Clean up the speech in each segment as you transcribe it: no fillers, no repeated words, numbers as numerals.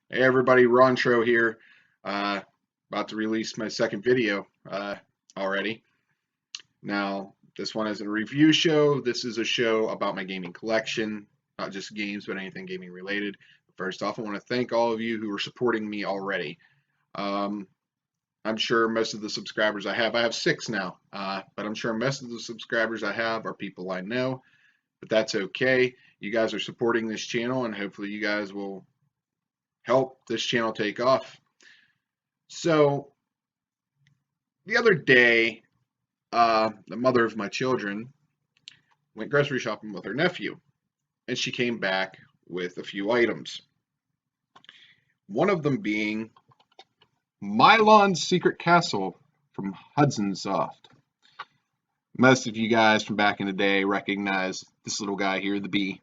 Hey everybody, Rontro here. About to release my second video already. Now, this one is a review show. This is a show about my gaming collection, not just games, but anything gaming related. First off, I want to thank all of you who are supporting me already. Um, I'm sure most of the subscribers I have six now, but I'm sure most of the subscribers I have are people I know, but that's okay. You guys are supporting this channel, and hopefully you guys will help this channel take off. So the other day, the mother of my children went grocery shopping with her nephew, and she came back with a few items. One of them being Mylon's Secret Castle from Hudson Soft. Most of you guys from back in the day recognize this little guy here, the bee.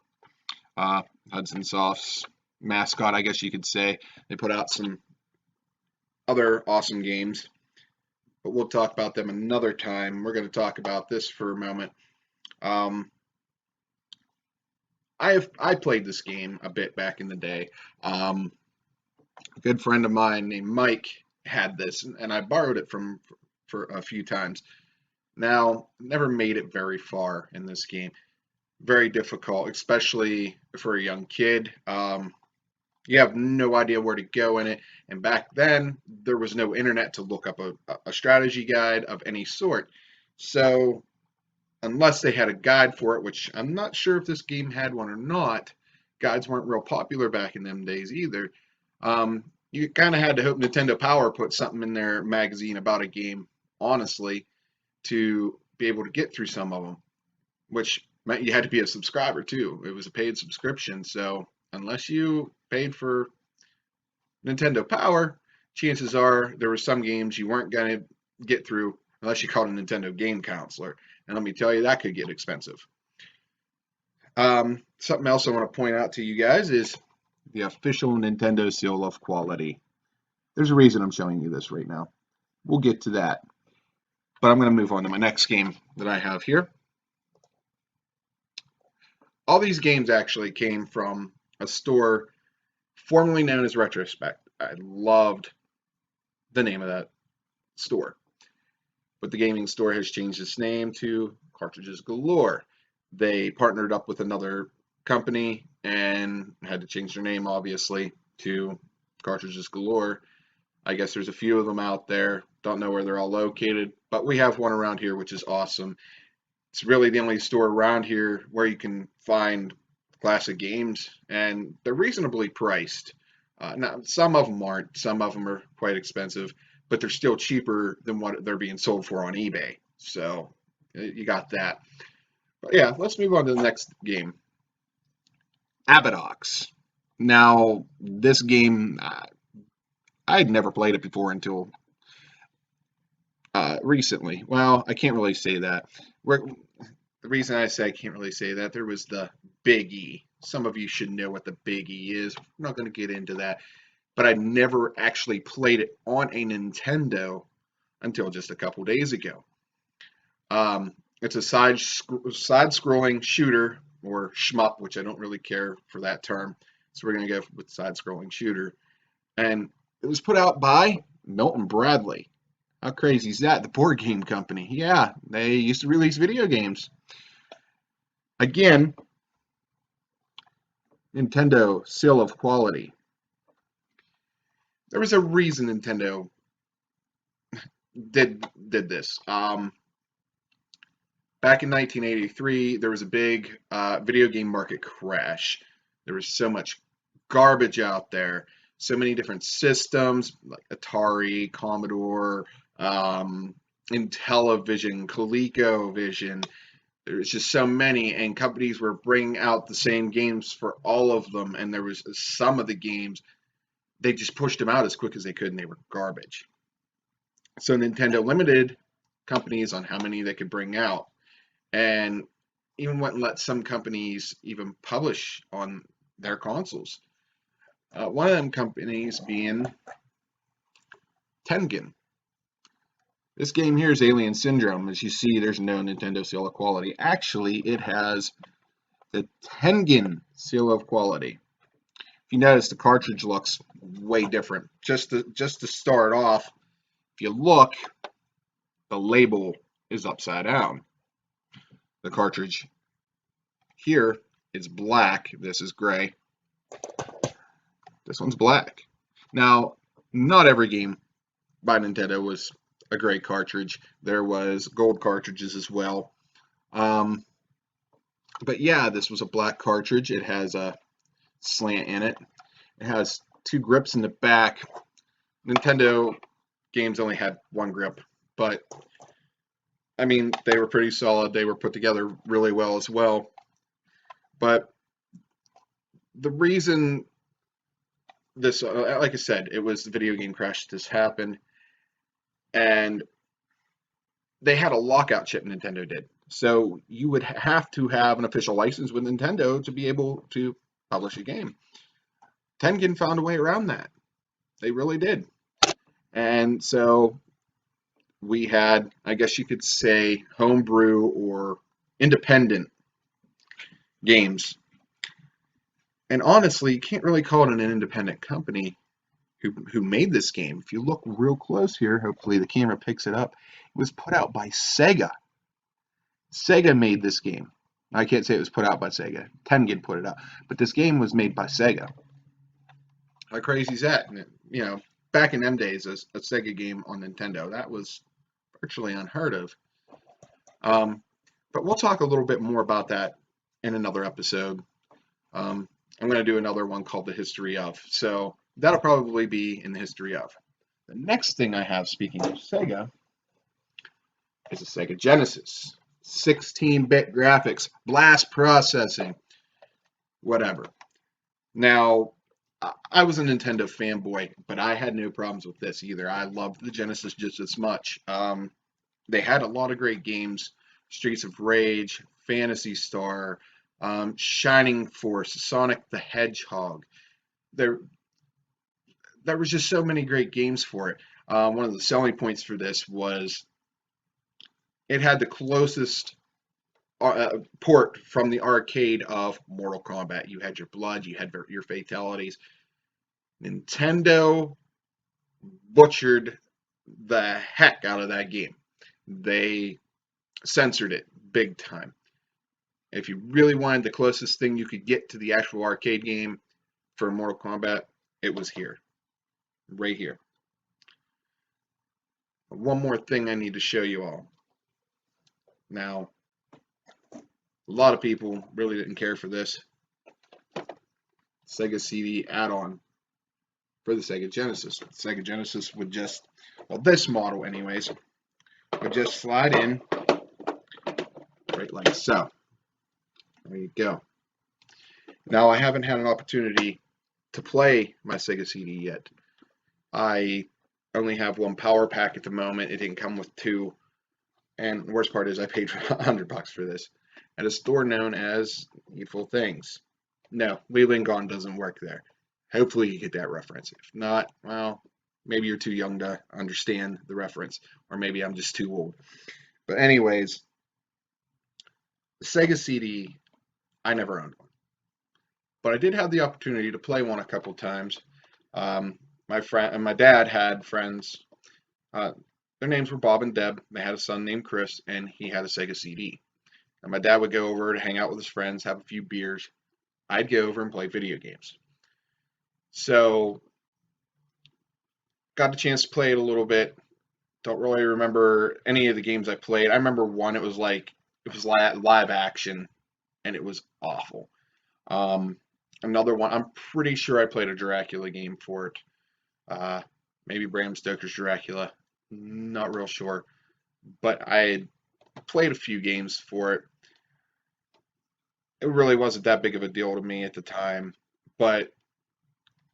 Hudson Soft's mascot, I guess you could say. They put out some other awesome games, but we'll talk about them another time. We're going to talk about this for a moment. I played this game a bit back in the day. A good friend of mine named Mike had this, and I borrowed it for a few times. Now, never made it very far in this game. Very difficult, especially for a young kid. You have no idea where to go in it, and back then there was no internet to look up a strategy guide of any sort. So unless they had a guide for it, which I'm not sure if this game had one or not. Guides weren't real popular back in them days either. You kind of had to hope Nintendo Power put something in their magazine about a game, honestly, to be able to get through some of them, which meant you had to be a subscriber too. It was a paid subscription, so unless you paid for Nintendo Power, chances are there were some games you weren't going to get through unless you called a Nintendo game counselor. And let me tell you, that could get expensive. Something else I want to point out to you guys is the official Nintendo seal of quality. There's a reason I'm showing you this right now. We'll get to that. But I'm going to move on to my next game that I have here. All these games actually came from a store formerly known as Retrospect. I loved the name of that store. But the gaming store has changed its name to Cartridges Galore. They partnered up with another company and had to change their name, obviously, to Cartridges Galore. I guess there's a few of them out there. Don't know where they're all located, but we have one around here, which is awesome. It's really the only store around here where you can find classic games, and they're reasonably priced. Now, some of them aren't. Some of them are quite expensive, but they're still cheaper than what they're being sold for on eBay. So you got that. But yeah, let's move on to the next game. Abbott Ox. Now, this game, I had never played it before until recently. Well, I can't really say that. The reason I say I can't really say that, there was the Big E. Some of you should know what the Big E is. We're not going to get into that. But I never actually played it on a Nintendo until just a couple days ago. It's a side-scrolling shooter, or shmup, which I don't really care for that term. So we're going to go with side-scrolling shooter. And it was put out by Milton Bradley. How crazy is that? The board game company. Yeah, they used to release video games. Again, Nintendo seal of quality. There was a reason Nintendo did this. Back in 1983, there was a big video game market crash. There was so much garbage out there, so many different systems like Atari, Commodore, Intellivision, ColecoVision. There's just so many, and companies were bringing out the same games for all of them, and there was some of the games, they just pushed them out as quick as they could, and they were garbage. So Nintendo limited companies on how many they could bring out, and even went and let some companies even publish on their consoles. One of them companies being Tengen. This game here is Alien Syndrome. As you see, there's no Nintendo seal of quality. Actually, it has the Tengen seal of quality. If you notice, the cartridge looks way different. Just to start off, if you look, the label is upside down. The cartridge here is black. This is gray. This one's black. Now, not every game by Nintendo was a gray cartridge. There was gold cartridges as well. But yeah, this was a black cartridge. It has a slant in it. It has two grips in the back. Nintendo games only had one grip, but I mean, they were pretty solid. They were put together really well as well. But the reason this, like I said, it was the video game crash. This happened, and they had a lockout chip. Nintendo did, so you would have to have an official license with Nintendo to be able to publish a game. Tengen found a way around that. They really did, and so we had, I guess you could say, homebrew or independent games. And honestly, you can't really call it an independent company who made this game. If you look real close here, hopefully the camera picks it up, it was put out by Sega. Sega made this game. I can't say it was put out by Sega. Tengen put it out. But this game was made by Sega. How crazy is that? You know, back in them days, a Sega game on Nintendo, that was virtually unheard of. But we'll talk a little bit more about that in another episode. I'm going to do another one called The History Of. So that'll probably be in the history of. The next thing I have, speaking of Sega, is a Sega Genesis. 16-bit graphics, blast processing, whatever. Now, I was a Nintendo fanboy, but I had no problems with this either. I loved the Genesis just as much. They had a lot of great games. Streets of Rage, Phantasy Star, Shining Force, Sonic the Hedgehog. There was just so many great games for it. One of the selling points for this was it had the closest port from the arcade of Mortal Kombat. You had your blood, you had your fatalities. Nintendo butchered the heck out of that game. They censored it big time. If you really wanted the closest thing you could get to the actual arcade game for Mortal Kombat, it was here. Right here. One more thing I need to show you all. Now, a lot of people really didn't care for this. Sega CD add-on for the Sega Genesis. The Sega Genesis would just, well, this model anyways, would just slide in right like so. There you go. Now, I haven't had an opportunity to play my Sega CD yet. I only have one power pack at the moment. It didn't come with two. And the worst part is I paid $100 for this at a store known as Needful Things. No, Leland Gone doesn't work there. Hopefully you get that reference. If not, well, maybe you're too young to understand the reference, or maybe I'm just too old. But anyways, the Sega CD, I never owned one. But I did have the opportunity to play one a couple times. My friend and my dad had friends. Their names were Bob and Deb. They had a son named Chris, and he had a Sega CD. And my dad would go over to hang out with his friends, have a few beers. I'd go over and play video games. So, got the chance to play it a little bit. Don't really remember any of the games I played. I remember one. It was live action, and it was awful. Another one. I'm pretty sure I played a Dracula game for it. Maybe Bram Stoker's Dracula. Not real sure, but I played a few games for it. It really wasn't that big of a deal to me at the time, but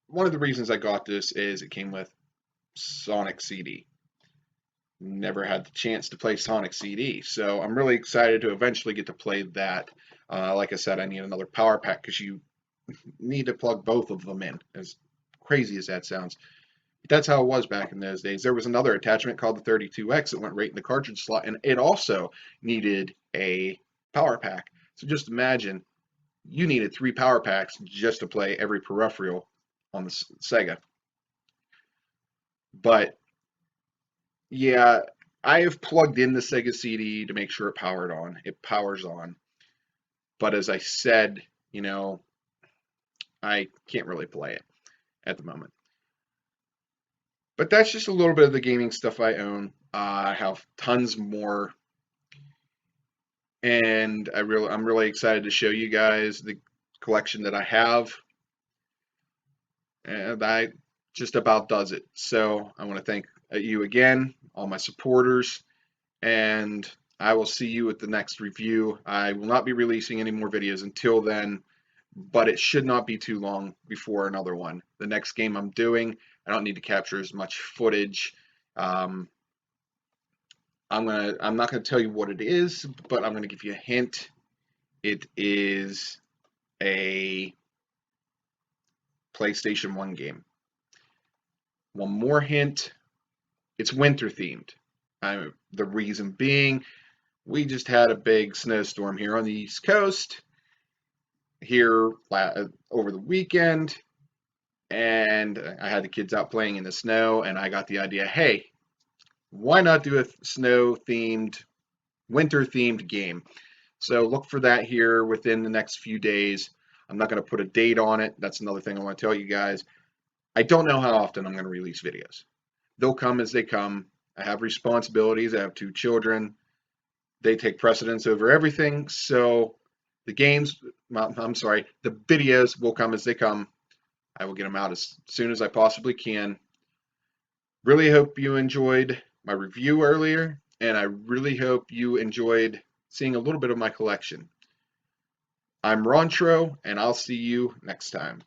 one of the reasons I got this is it came with Sonic CD. Never had the chance to play Sonic CD, so I'm really excited to eventually get to play that. Like I said, I need another power pack because you need to plug both of them in, as crazy as that sounds. That's how it was back in those days. There was another attachment called the 32X that went right in the cartridge slot, and it also needed a power pack. So just imagine, you needed 3 power packs just to play every peripheral on the Sega. But yeah, I have plugged in the Sega CD to make sure it powered on. It powers on. But as I said, you know, I can't really play it at the moment. But that's just a little bit of the gaming stuff I own. I have tons more, and I'm really excited to show you guys the collection that I have, and that just about does it. So I want to thank you again, all my supporters, and I will see you at the next review. I will not be releasing any more videos until then, but it should not be too long before another one. The next game I'm doing, I don't need to capture as much footage. I'm not gonna tell you what it is, but I'm gonna give you a hint. It is a PlayStation 1 game. One more hint, it's winter themed. The reason being, we just had a big snowstorm here on the East Coast here over the weekend, and I had the kids out playing in the snow, and I got the idea, hey, why not do a snow-themed, winter-themed game? So look for that here within the next few days. I'm not going to put a date on it. That's another thing I want to tell you guys. I don't know how often I'm going to release videos. They'll come as they come. I have responsibilities. I have 2 children. They take precedence over everything. So the videos will come as they come. I will get them out as soon as I possibly can. Really hope you enjoyed my review earlier, and I really hope you enjoyed seeing a little bit of my collection. I'm Rontro, and I'll see you next time.